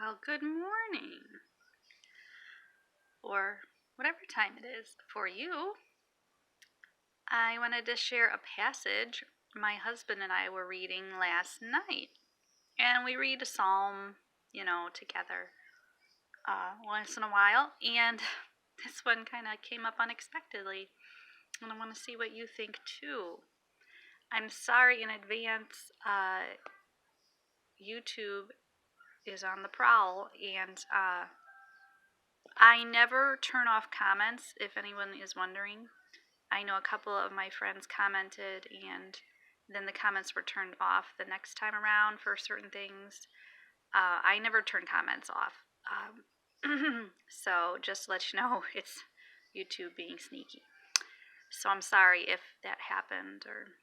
Well, good morning, or whatever time it is for you. I wanted to share a passage my husband and I were reading last night. And we read a psalm, together once in a while. And this one kind of came up unexpectedly. And I want to see what you think too. I'm sorry in advance. YouTube is on the prowl, and I never turn off comments, if anyone is wondering. I know a couple of my friends commented, and then the comments were turned off the next time around for certain things. I never turn comments off. So just to let you know, it's YouTube being sneaky. So I'm sorry if that happened, or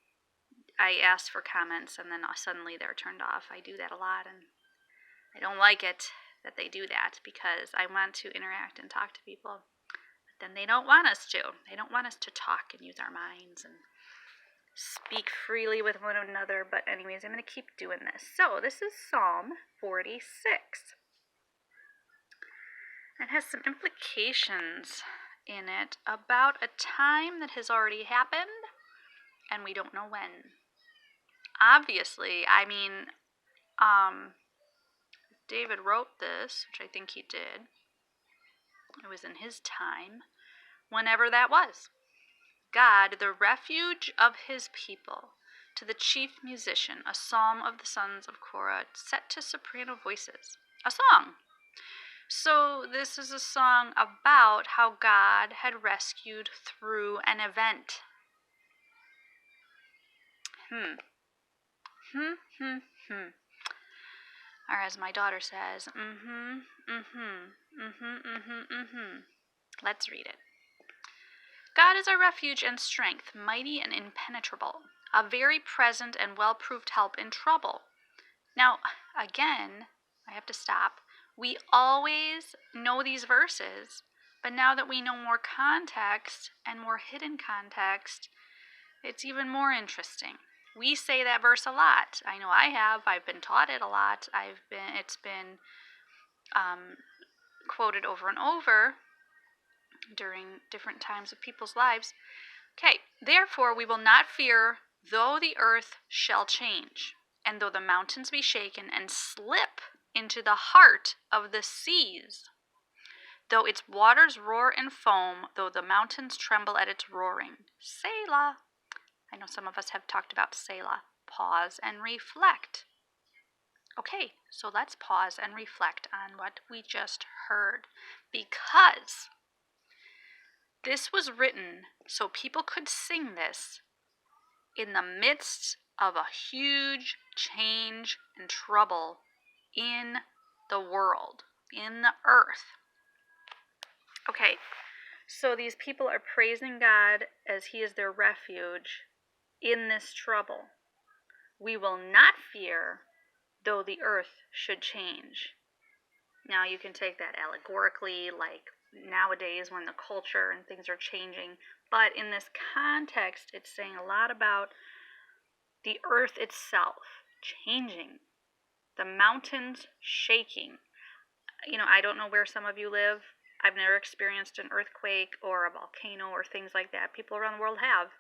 I asked for comments and then suddenly they're turned off. I do that a lot, and I don't like it that they do that because I want to interact and talk to people. But then they don't want us to. They don't want us to talk and use our minds and speak freely with one another. But anyways, I'm going to keep doing this. So this is Psalm 46. It has some implications in it about a time that has already happened and we don't know when. Obviously, David wrote this, which I think he did. It was in his time, whenever that was. God, the refuge of his people, to the chief musician, a psalm of the sons of Korah, set to soprano voices. A song. So this is a song about how God had rescued through an event. Or as my daughter says, Let's read it. God is our refuge and strength, mighty and impenetrable, a very present and well-proved help in trouble. Now, again, I have to stop. We always know these verses, but now that we know more context and more hidden context, it's even more interesting. We say that verse a lot. I know I have. I've been taught it a lot. It's been quoted over and over during different times of people's lives. Okay, therefore we will not fear, though the earth shall change, and though the mountains be shaken and slip into the heart of the seas, though its waters roar and foam, though the mountains tremble at its roaring. Selah. I know some of us have talked about Selah. Pause and reflect. Okay, so let's pause and reflect on what we just heard, because this was written so people could sing this in the midst of a huge change and trouble in the world, in the earth. Okay, so these people are praising God as he is their refuge in this trouble. We will not fear, though the earth should change. Now you can take that allegorically, like nowadays when the culture and things are changing, but in this context, it's saying a lot about the earth itself changing, the mountains shaking. I don't know where some of you live. I've never experienced an earthquake or a volcano or things like that. People around the world have.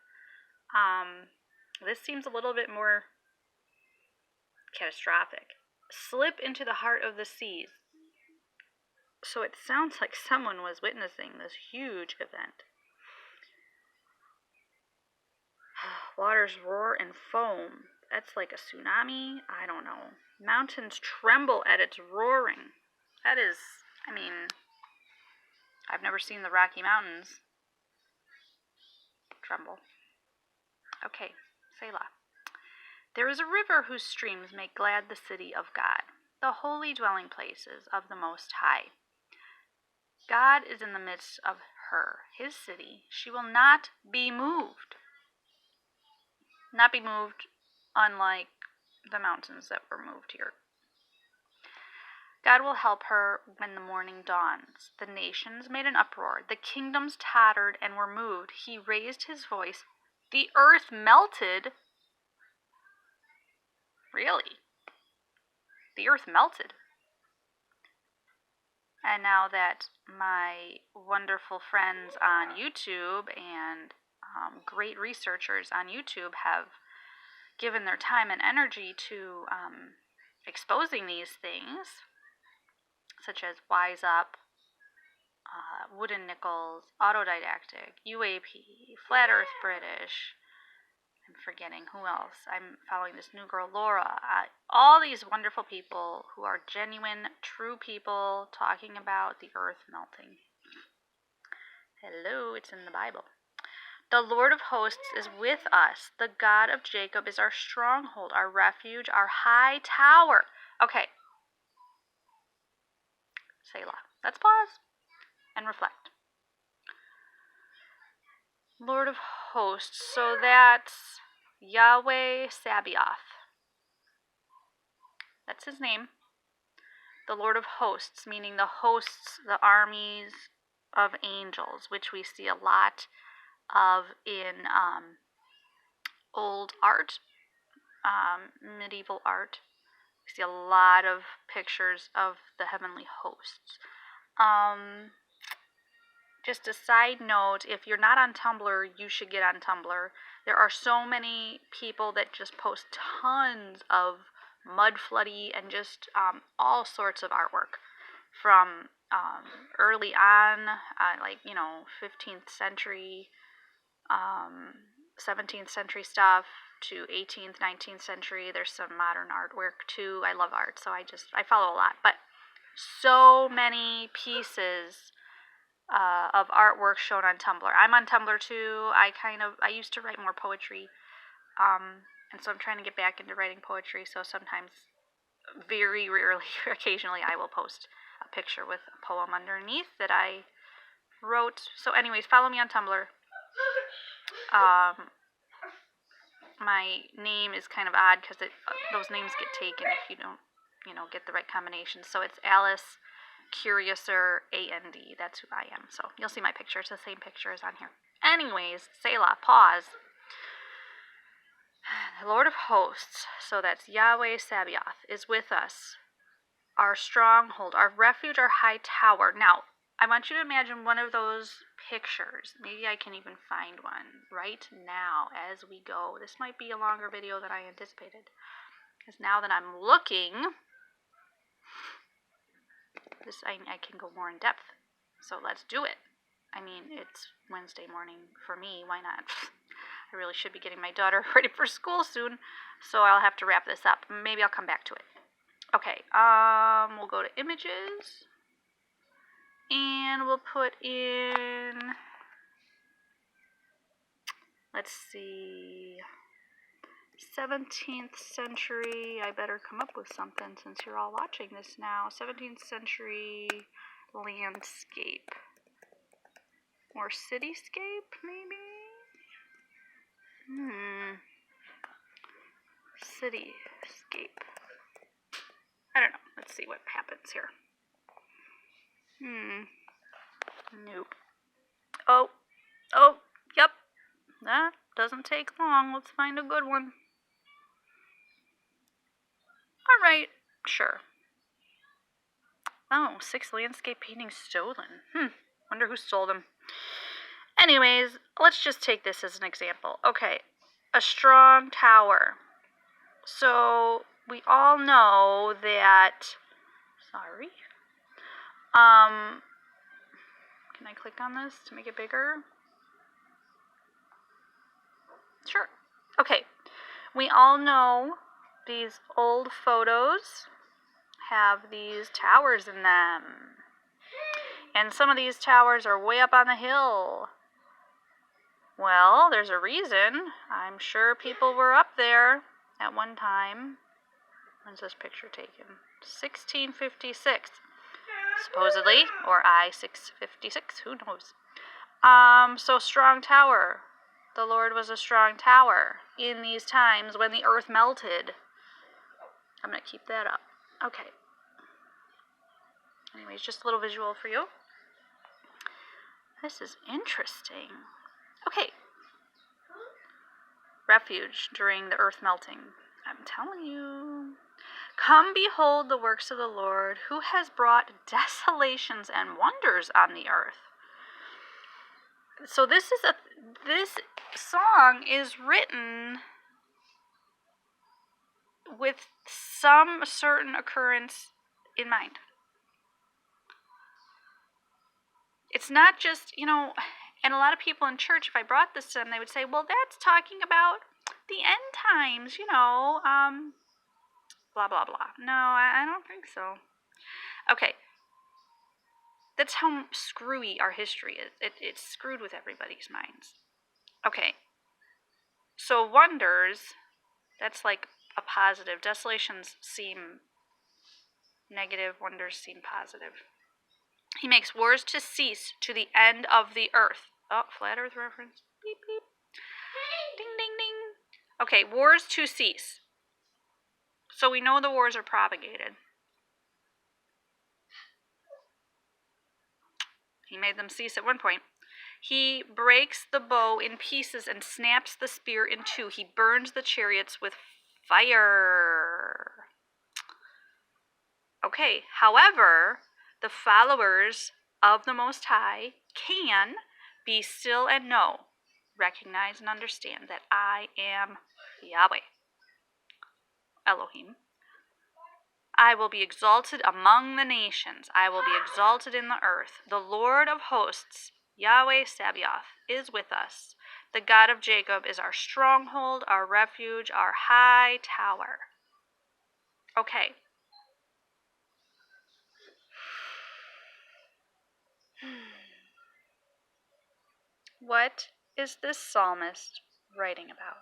This seems a little bit more catastrophic. Slip into the heart of the seas. So it sounds like someone was witnessing this huge event. Waters roar and foam. That's like a tsunami? I don't know. Mountains tremble at its roaring. That is, I've never seen the Rocky Mountains tremble. Okay, Selah. There is a river whose streams make glad the city of God, the holy dwelling places of the Most High. God is in the midst of her, his city. She will not be moved. Not be moved, unlike the mountains that were moved here. God will help her when the morning dawns. The nations made an uproar. The kingdoms tottered and were moved. He raised his voice. The earth melted. Really? The earth melted. And now that my wonderful friends on YouTube and great researchers on YouTube have given their time and energy to exposing these things, such as Wise Up, Wooden Nickels, Autodidactic, UAP, Flat Earth British, I'm forgetting who else. I'm following this new girl, Laura. All these wonderful people who are genuine, true people talking about the earth melting. Hello, it's in the Bible. The Lord of hosts is with us. The God of Jacob is our stronghold, our refuge, our high tower. Okay. Selah. Let's pause and reflect. Lord of hosts. So that's Yaweh Tsabeoth. That's his name. The Lord of hosts, meaning the hosts, the armies of angels, which we see a lot of in old art, medieval art. We see a lot of pictures of the heavenly hosts. Just a side note, if you're not on Tumblr, you should get on Tumblr. There are so many people that just post tons of mud floody and just all sorts of artwork from early on, 15th century, 17th century stuff to 18th, 19th century. There's some modern artwork too. I love art, so I follow a lot. But so many pieces of artwork shown on Tumblr. I'm on Tumblr too. I used to write more poetry, and so I'm trying to get back into writing poetry. So sometimes, very rarely, occasionally, I will post a picture with a poem underneath that I wrote. So anyways, follow me on Tumblr. My name is kind of odd because those names get taken if you don't, get the right combination. So it's Alice Curiouser AND. That's who I am. So you'll see my picture. It's the same picture as on here. Anyways, Selah, pause. The Lord of hosts, so that's Yaweh Tsabeoth, is with us. Our stronghold, our refuge, our high tower. Now, I want you to imagine one of those pictures. Maybe I can even find one right now as we go. This might be a longer video than I anticipated, because now that I'm looking, I can go more in depth. So let's do it. I mean, it's Wednesday morning for me. Why not? I really should be getting my daughter ready for school soon, so I'll have to wrap this up. Maybe I'll come back to it. Okay, we'll go to images, and we'll put in, let's see, 17th century. I better come up with something since you're all watching this now. 17th century landscape. Or cityscape, maybe? Cityscape. I don't know. Let's see what happens here. Nope. Oh, yep. That doesn't take long. Let's find a good one. Alright, sure. Oh, 6 landscape paintings stolen. Wonder who stole them. Anyways, let's just take this as an example. Okay, a strong tower. So, we all know that... Sorry. Can I click on this to make it bigger? Sure. Okay, we all know these old photos have these towers in them. And some of these towers are way up on the hill. Well, there's a reason. I'm sure people were up there at one time. When's this picture taken? 1656, supposedly, or I-656, who knows. So strong tower. The Lord was a strong tower in these times when the earth melted. I'm going to keep that up. Okay. Anyways, just a little visual for you. This is interesting. Okay. Refuge during the earth melting. I'm telling you. Come behold the works of the Lord, who has brought desolations and wonders on the earth. So this song is written with some certain occurrence in mind. It's not just, and a lot of people in church, if I brought this to them, they would say, well, that's talking about the end times, blah, blah, blah. No, I don't think so. Okay. That's how screwy our history is. It's screwed with everybody's minds. Okay. So wonders, that's like a positive. Desolations seem negative. Wonders seem positive. He makes wars to cease to the end of the earth. Oh, flat earth reference. Beep, beep. Ding, ding, ding. Okay, wars to cease. So we know the wars are propagated. He made them cease at one point. He breaks the bow in pieces and snaps the spear in two. He burns the chariots with fire. Okay, however, the followers of the Most High can be still and know, recognize and understand that I am Yahweh, Elohim. I will be exalted among the nations. I will be exalted in the earth. The Lord of hosts, Yaweh Tsabeoth, is with us. The God of Jacob is our stronghold, our refuge, our high tower. Okay. What is this psalmist writing about?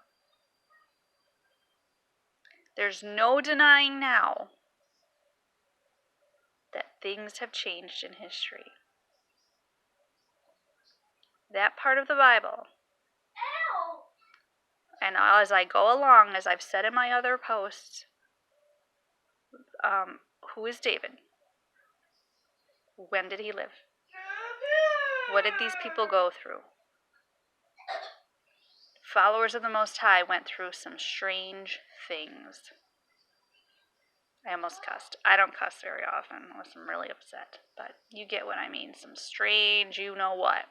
There's no denying now that things have changed in history. That part of the Bible, and as I go along, as I've said in my other posts, who is David? When did he live? What did these people go through? Followers of the Most High went through some strange things. I almost cussed. I don't cuss very often unless I'm really upset, but you get what I mean. Some strange you-know-what.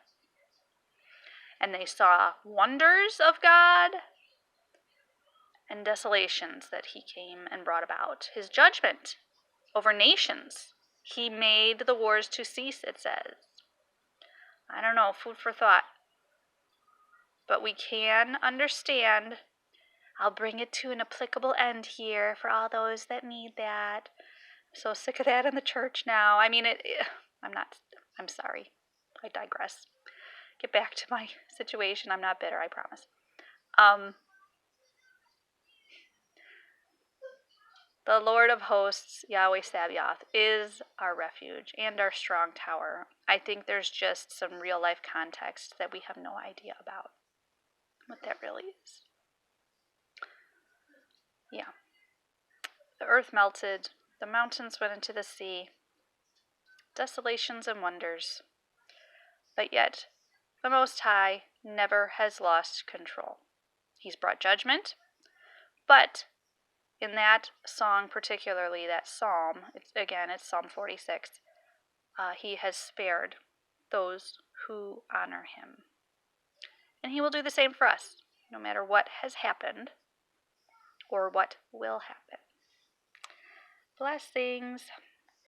And they saw wonders of God and desolations that he came and brought about. His judgment over nations. He made the wars to cease, it says. I don't know, food for thought. But we can understand. I'll bring it to an applicable end here for all those that need that. I'm so sick of that in the church now. I mean, I'm sorry. I digress. Get back to my situation. I'm not bitter, I promise. The Lord of hosts, Yaweh Tsabeoth, is our refuge and our strong tower. I think there's just some real life context that we have no idea about what that really is. Yeah. The earth melted, the mountains went into the sea, desolations and wonders. But yet, the Most High never has lost control. He's brought judgment, but in that song, particularly that psalm, it's Psalm 46, he has spared those who honor him. And he will do the same for us, no matter what has happened or what will happen. Blessings.